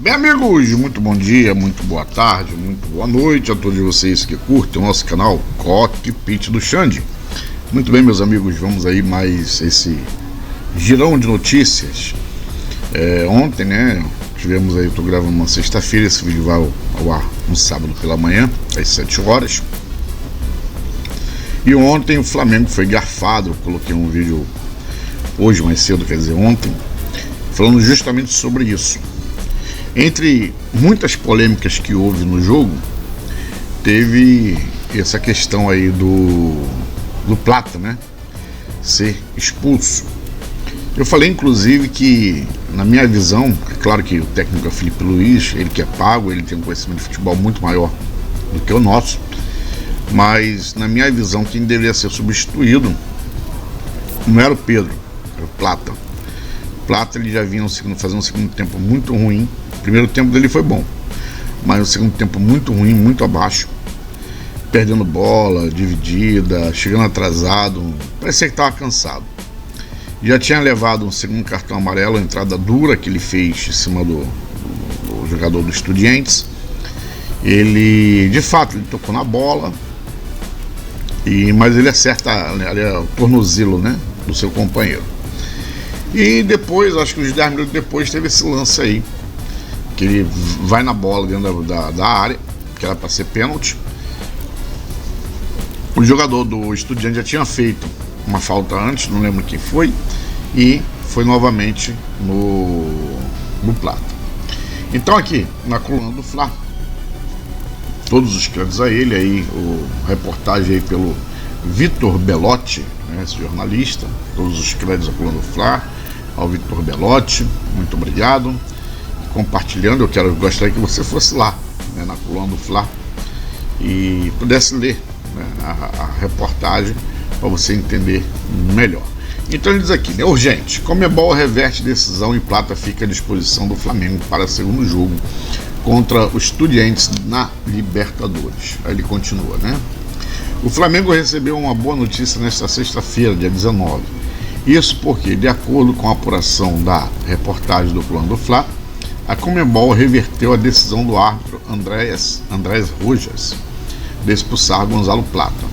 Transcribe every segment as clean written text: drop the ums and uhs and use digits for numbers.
Bem, amigos, muito bom dia, muito boa tarde, muito boa noite a todos vocês que curtem o nosso canal Cockpit do Xande. Muito bem, meus amigos, vamos aí mais esse girão de notícias. Ontem, né, tivemos aí, eu tô gravando uma sexta-feira, esse vídeo vai ao ar no sábado pela manhã, às 7 horas. E ontem o Flamengo foi garfado, eu coloquei um vídeo hoje mais cedo, quer dizer, ontem, falando justamente sobre isso. Entre muitas polêmicas que houve no jogo, teve essa questão aí do Plata, né, ser expulso. Eu falei inclusive que, na minha visão, é claro que o técnico é Felipe Luiz, ele que é pago, ele tem um conhecimento de futebol muito maior do que o nosso, mas na minha visão quem deveria ser substituído não era o Pedro, era o Plata. O Plata, ele já vinha fazendo um segundo tempo muito ruim. O primeiro tempo dele foi bom, mas o segundo tempo muito ruim, muito abaixo, perdendo bola, dividida, chegando atrasado, parecia que estava cansado. Já tinha levado um segundo cartão amarelo, a entrada dura que ele fez em cima do jogador do Estudiantes. Ele, de fato, ele tocou na bola, mas ele acerta ali, o tornozelo, né, do seu companheiro. E depois, acho que uns 10 minutos depois, teve esse lance aí, que ele vai na bola dentro da área, que era para ser pênalti. O jogador do Estudiante já tinha feito uma falta antes, não lembro quem foi, e foi novamente no Plata. Então aqui, na coluna do Fla, todos os créditos a ele, aí a reportagem aí pelo Vitor Belotti, né, esse jornalista, todos os créditos à coluna do Fla, ao Vitor Belotti, muito obrigado. Compartilhando, gostaria que você fosse lá, né, na coluna do Fla, e pudesse ler, né, a reportagem para você entender melhor. Então ele diz aqui, né, urgente, Conmebol reverte decisão e Plata fica à disposição do Flamengo para segundo jogo contra os Estudiantes na Libertadores. Aí ele continua, né? O Flamengo recebeu uma boa notícia nesta sexta-feira, dia 19. Isso porque, de acordo com a apuração da reportagem do Plano do Fla, a Conmebol reverteu a decisão do árbitro Andrés Rojas de expulsar Gonzalo Plata.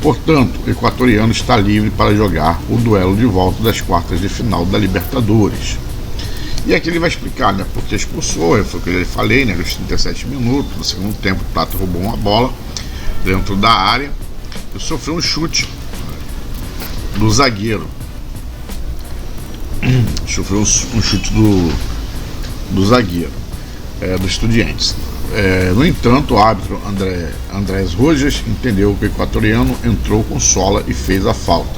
Portanto, o equatoriano está livre para jogar o duelo de volta das quartas de final da Libertadores. E aqui ele vai explicar, né, porque expulsou, foi o que eu falei, né, nos 37 minutos, no segundo tempo o Plata roubou uma bola dentro da área e sofreu um chute do zagueiro. Sofreu um chute do zagueiro do Estudiantes. No entanto, o árbitro Andrés Rojas entendeu que o equatoriano entrou com sola e fez a falta.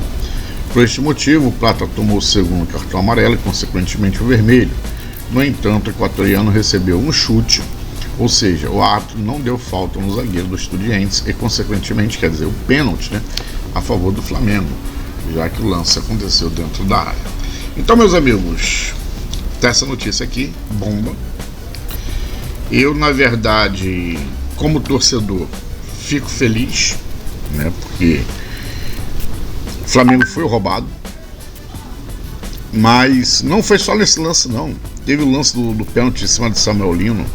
Por este motivo, o Plata tomou o segundo cartão amarelo e, consequentemente, o vermelho. No entanto, o equatoriano recebeu um chute, ou seja, o árbitro não deu falta no zagueiro do Estudiantes e, consequentemente, quer dizer, o pênalti, né, a favor do Flamengo, já que o lance aconteceu dentro da área. Então, meus amigos, essa notícia aqui, bomba. Eu, na verdade, como torcedor, fico feliz, né, porque o Flamengo foi roubado, mas não foi só nesse lance, não. Teve o lance do pênalti em cima de Samuel Lino,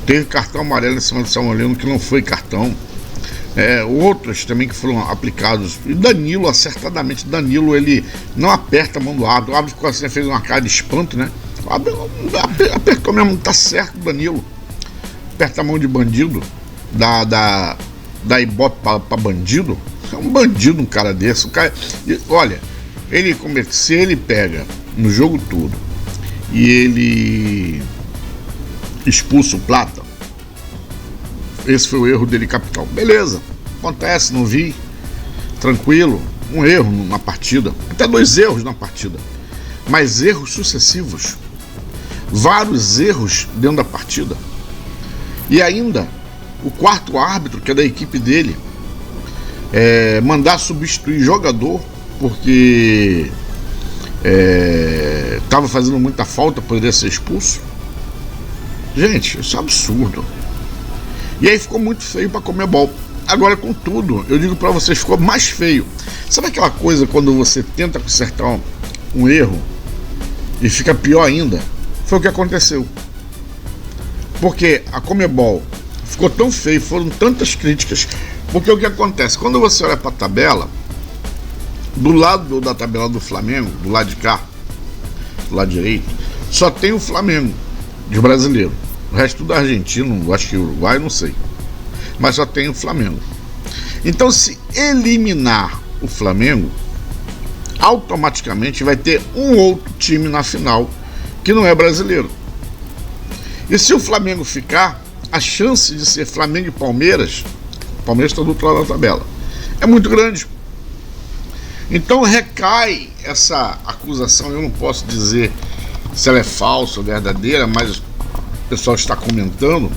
teve cartão amarelo em cima de Samuel Lino que não foi cartão, outros também que foram aplicados. E Danilo, acertadamente, ele não aperta a mão do árbitro. O árbitro ficou assim, fez uma cara de espanto, né? O árbitro apertou mesmo, tá certo, Danilo. Aperta a mão de bandido, dá ibope pra bandido. É um bandido, um cara desse. O cara, olha, se ele pega no jogo todo e ele expulsa o Plata, esse foi o erro dele capital. Beleza, acontece, não vi, tranquilo, um erro na partida, até 2 erros na partida, mas erros sucessivos, vários erros dentro da partida. E ainda o quarto árbitro, que é da equipe dele, mandar substituir jogador porque estava fazendo muita falta, poderia ser expulso. Gente, isso é absurdo. E aí ficou muito feio para Conmebol. Agora, contudo, eu digo para vocês, ficou mais feio. Sabe aquela coisa quando você tenta consertar um erro e fica pior ainda? Foi o que aconteceu. Porque a Conmebol ficou tão feio, foram tantas críticas, porque o que acontece? Quando você olha para a tabela, do lado da tabela do Flamengo, do lado de cá, do lado direito, só tem o Flamengo de brasileiro. O resto tudo argentino, acho que Uruguai, não sei. Mas só tem o Flamengo. Então, se eliminar o Flamengo, automaticamente vai ter um outro time na final que não é brasileiro. E se o Flamengo ficar, a chance de ser Flamengo e Palmeiras, o Palmeiras está do outro lado da tabela, é muito grande. Então recai essa acusação, eu não posso dizer se ela é falsa ou verdadeira, mas o pessoal está comentando,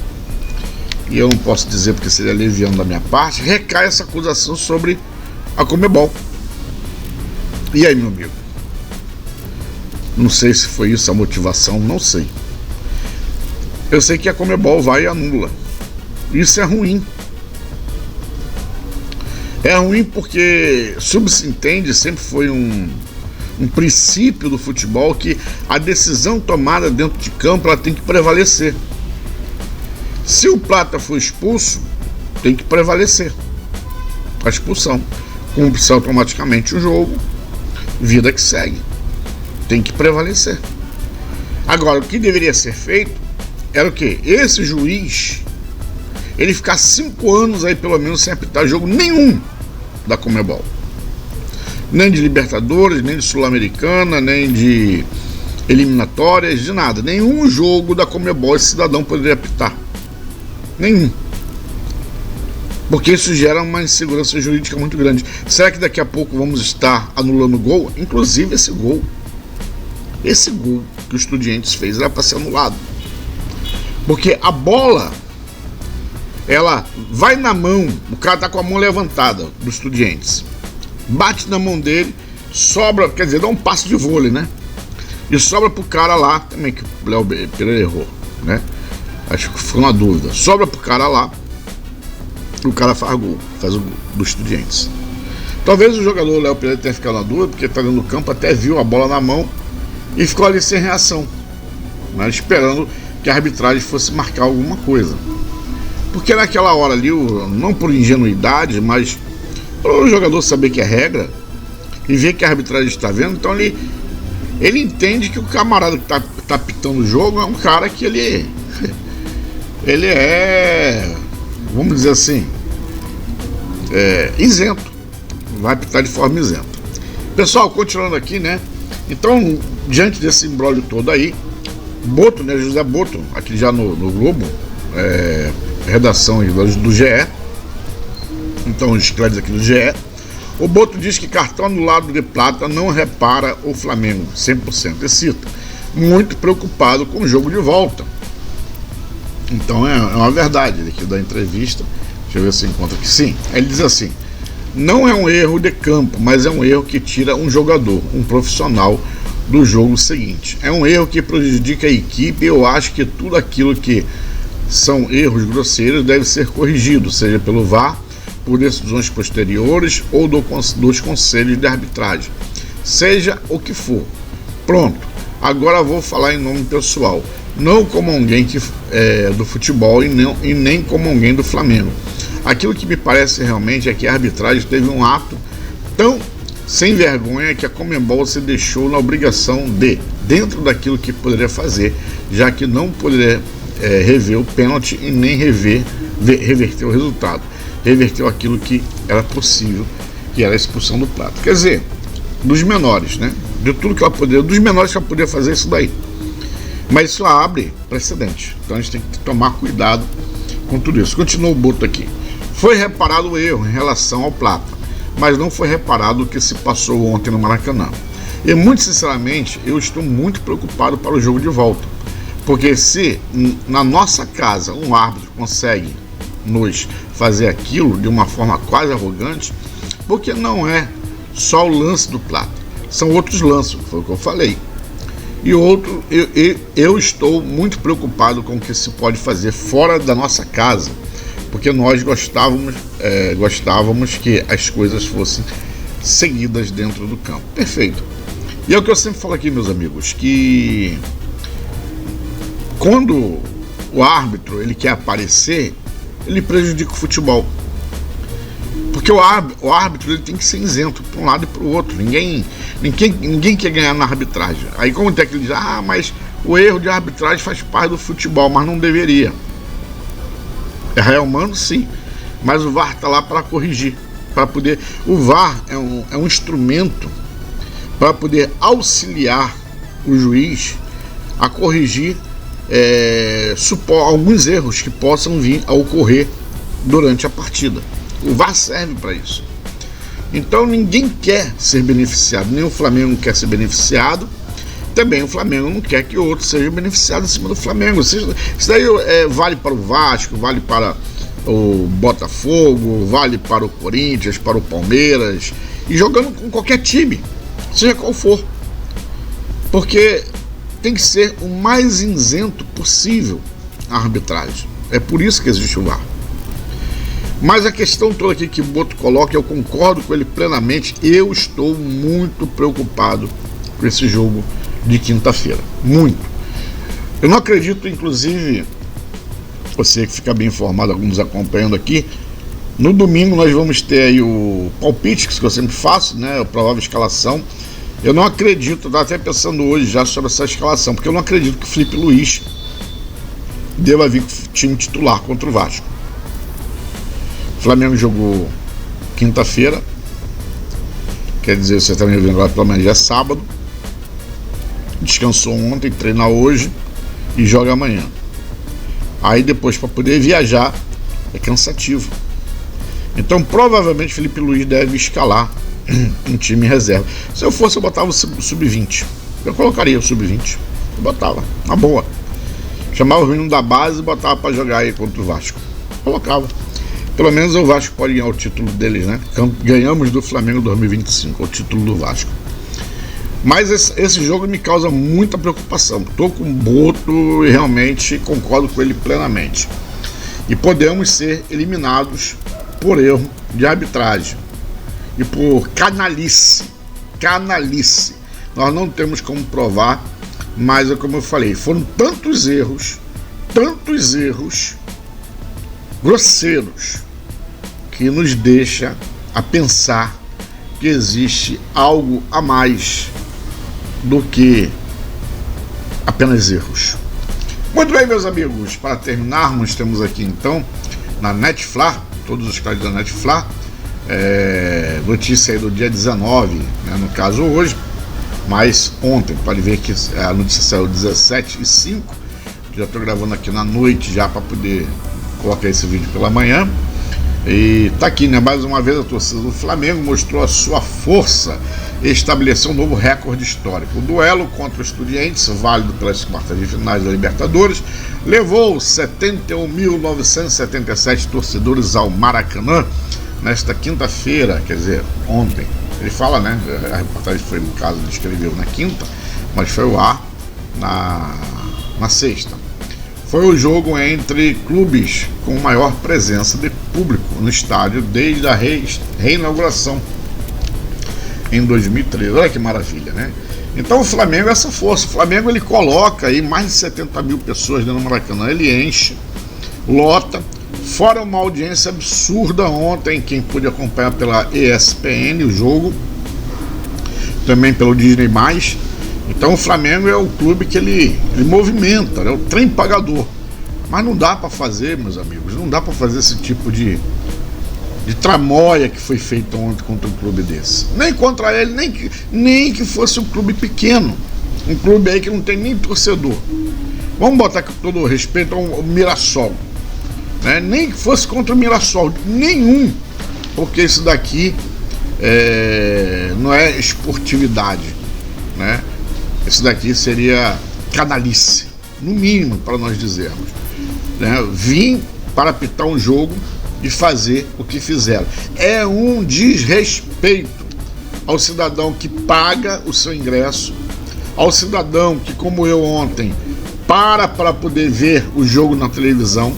e eu não posso dizer porque seria leviano da minha parte, recai essa acusação sobre a Conmebol. E aí, meu amigo? Não sei se foi isso a motivação, não sei. Eu sei que a Conmebol vai e anula. Isso é ruim. É ruim porque subsentende, sempre foi um princípio do futebol que a decisão tomada dentro de campo ela tem que prevalecer. Se o Plata for expulso, tem que prevalecer a expulsão. Cumpre-se automaticamente o jogo, vida que segue. Tem que prevalecer. Agora, o que deveria ser feito era o quê? Esse juiz, ele ficar 5 anos aí pelo menos sem apitar jogo nenhum da Conmebol. Nem de Libertadores, nem de Sul-Americana, nem de eliminatórias, de nada. Nenhum jogo da Conmebol esse cidadão poderia apitar. Nenhum. Porque isso gera uma insegurança jurídica muito grande. Será que daqui a pouco vamos estar anulando o gol? Inclusive esse gol que o Estudiantes fez era para ser anulado. Porque a bola, ela vai na mão, o cara tá com a mão levantada do Estudiantes, bate na mão dele, sobra, quer dizer, dá um passo de vôlei, né? E sobra pro cara lá, também que o Léo Pereira errou, né? Acho que foi uma dúvida. Sobra pro cara lá, o cara faz o gol do Estudiantes. Talvez o jogador Léo Pereira tenha ficado na dúvida, porque tá dentro do campo, até viu a bola na mão e ficou ali sem reação, né? Esperando que a arbitragem fosse marcar alguma coisa. Porque naquela hora ali, não por ingenuidade, mas para o jogador saber que é regra e ver que a arbitragem está vendo, então ele entende que o camarada que tá pitando o jogo é um cara que ele é, vamos dizer assim, isento, vai pitar de forma isenta. Pessoal, continuando aqui, né? Então, diante desse imbróglio todo aí, Boto, né, José Boto, aqui já no Globo, redação do GE, então os créditos aqui do GE, o Boto diz que cartão anulado de Plata não repara o Flamengo 100%, e cita, muito preocupado com o jogo de volta. Então é uma verdade, ele aqui dá entrevista, deixa eu ver se encontra aqui, sim, ele diz assim, não é um erro de campo, mas é um erro que tira um jogador, um profissional do jogo seguinte. É um erro que prejudica a equipe e eu acho que tudo aquilo que são erros grosseiros deve ser corrigido, seja pelo VAR, por decisões posteriores ou dos conselhos de arbitragem, seja o que for. Pronto, agora vou falar em nome pessoal, não como alguém do futebol e nem como alguém do Flamengo. Aquilo que me parece realmente é que a arbitragem teve um ato tão sem vergonha que a Conmebol se deixou na obrigação de, dentro daquilo que poderia fazer, já que não poderia rever o pênalti e nem reverter o resultado, reverteu aquilo que era possível, que era a expulsão do Plata. Quer dizer, dos menores, né? De tudo que ela poderia, dos menores que ela poderia fazer isso daí. Mas isso abre precedente. Então a gente tem que tomar cuidado com tudo isso. Continua o Boto aqui. Foi reparado o erro em relação ao Plata, mas não foi reparado o que se passou ontem no Maracanã. E muito sinceramente, eu estou muito preocupado para o jogo de volta. Porque se na nossa casa um árbitro consegue nos fazer aquilo de uma forma quase arrogante, porque não é só o lance do Plata, são outros lances, foi o que eu falei. E outro, eu estou muito preocupado com o que se pode fazer fora da nossa casa, porque nós gostávamos que as coisas fossem seguidas dentro do campo. Perfeito. E é o que eu sempre falo aqui, meus amigos, que quando o árbitro ele quer aparecer, ele prejudica o futebol. Porque o árbitro ele tem que ser isento para um lado e para o outro. Ninguém quer ganhar na arbitragem. Aí como tem que ele diz, mas o erro de arbitragem faz parte do futebol, mas não deveria. É real humano, sim. Mas o VAR está lá para corrigir. Para poder. O VAR é um instrumento para poder auxiliar o juiz a corrigir alguns erros que possam vir a ocorrer durante a partida. O VAR serve para isso. Então ninguém quer ser beneficiado, nem o Flamengo quer ser beneficiado, também o Flamengo não quer que o outro seja beneficiado em cima do Flamengo. Isso daí vale para o Vasco, vale para o Botafogo, vale para o Corinthians, para o Palmeiras, e jogando com qualquer time, seja qual for, porque tem que ser o mais isento possível a arbitragem. É por isso que existe o VAR. Mas a questão toda aqui que o Boto coloca, eu concordo com ele plenamente. Eu estou muito preocupado com esse jogo de quinta-feira. Muito. Eu não acredito, inclusive, você que fica bem informado, alguns acompanhando aqui, no domingo nós vamos ter aí o palpite, que eu sempre faço, né? A provável escalação. Eu não acredito, eu estava até pensando hoje já sobre essa escalação, porque eu não acredito que o Felipe Luiz deva vir com o time titular contra o Vasco. O Flamengo jogou quinta-feira, quer dizer, você está me ouvindo agora, pelo menos já é sábado, descansou ontem, treina hoje e joga amanhã. Aí depois, para poder viajar, é cansativo. Então provavelmente Felipe Luiz deve escalar um time em reserva. Se eu fosse, eu botava o sub-20. Eu colocaria o sub-20, eu botava, na boa. Chamava o menino da base e botava para jogar aí contra o Vasco. Colocava. Pelo menos o Vasco pode ganhar o título deles, né? Ganhamos do Flamengo 2025, o título do Vasco. Mas esse jogo me causa muita preocupação. Estou com o Boto e realmente concordo com ele plenamente. E podemos ser eliminados por erro de arbitragem e por canalice. Nós não temos como provar, mas é como eu falei, foram tantos erros grosseiros, que nos deixa a pensar que existe algo a mais do que apenas erros. Muito bem, meus amigos, para terminarmos, temos aqui então na Netflix, todos os canais da Netflix, notícia aí do dia 19, né, no caso hoje, mas ontem, pode ver que a notícia saiu 17h05, já estou gravando aqui na noite já para poder colocar esse vídeo pela manhã. E tá aqui, né? Mais uma vez a torcida do Flamengo mostrou a sua força e estabeleceu um novo recorde histórico. O duelo contra o Estudiantes, válido pelas quartas de finais da Libertadores, levou 71.977 torcedores ao Maracanã nesta quinta-feira, quer dizer, ontem. Ele fala, né? A reportagem foi, no caso, ele escreveu na quinta, mas foi ao ar na sexta. Foi o jogo entre clubes com maior presença de público no estádio desde a reinauguração em 2013. Olha que maravilha, né? Então o Flamengo é essa força. O Flamengo ele coloca aí mais de 70 mil pessoas dentro do Maracanã, ele enche, lota, fora uma audiência absurda ontem, quem pôde acompanhar pela ESPN o jogo, também pelo Disney+. Então o Flamengo é o clube que ele movimenta, é o trem pagador. Mas não dá para fazer, meus amigos, não dá para fazer esse tipo de tramóia que foi feito ontem contra um clube desse. Nem contra ele, nem que fosse um clube pequeno, um clube aí que não tem nem torcedor. Vamos botar com todo o respeito ao Mirassol, né? Nem que fosse contra o Mirassol, nenhum, porque isso daqui não é esportividade, né? Isso daqui seria canalice, no mínimo, para nós dizermos, né? Vim para apitar um jogo e fazer o que fizeram. É um desrespeito ao cidadão que paga o seu ingresso, ao cidadão que, como eu ontem, para poder ver o jogo na televisão,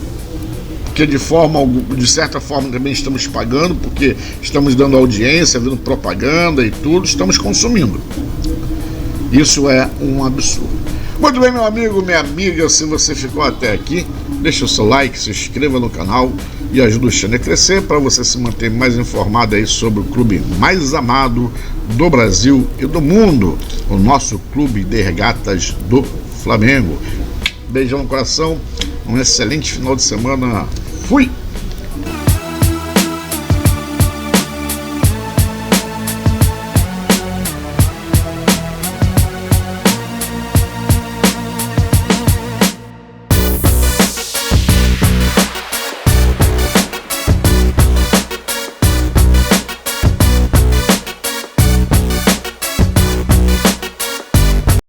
porque de certa forma também estamos pagando, porque estamos dando audiência, vendo propaganda e tudo, estamos consumindo. Isso é um absurdo. Muito bem, meu amigo, minha amiga, se você ficou até aqui, deixa o seu like, se inscreva no canal e ajuda o channel a crescer para você se manter mais informado aí sobre o clube mais amado do Brasil e do mundo, o nosso clube de regatas do Flamengo. Beijão no coração, um excelente final de semana. Fui!